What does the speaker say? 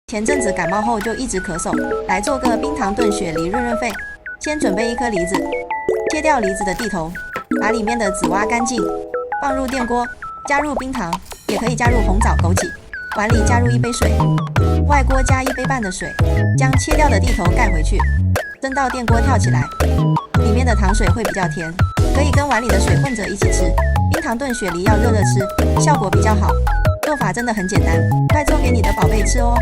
前阵子感冒后就一直咳嗽，来做个冰糖炖雪梨润润肺。先准备一颗梨子，切掉梨子的蒂头，把里面的籽挖干净，放入电锅，加入冰糖，也可以加入红枣、枸杞。碗里加入1杯水，外锅加1杯半的水，将切掉的蒂头盖回去，蒸到电锅跳起来，里面的糖水会比较甜，可以跟碗里的水混着一起吃。冰糖炖雪梨要热热吃，效果比较好。做法真的很简单，快做给你的宝贝吃哦。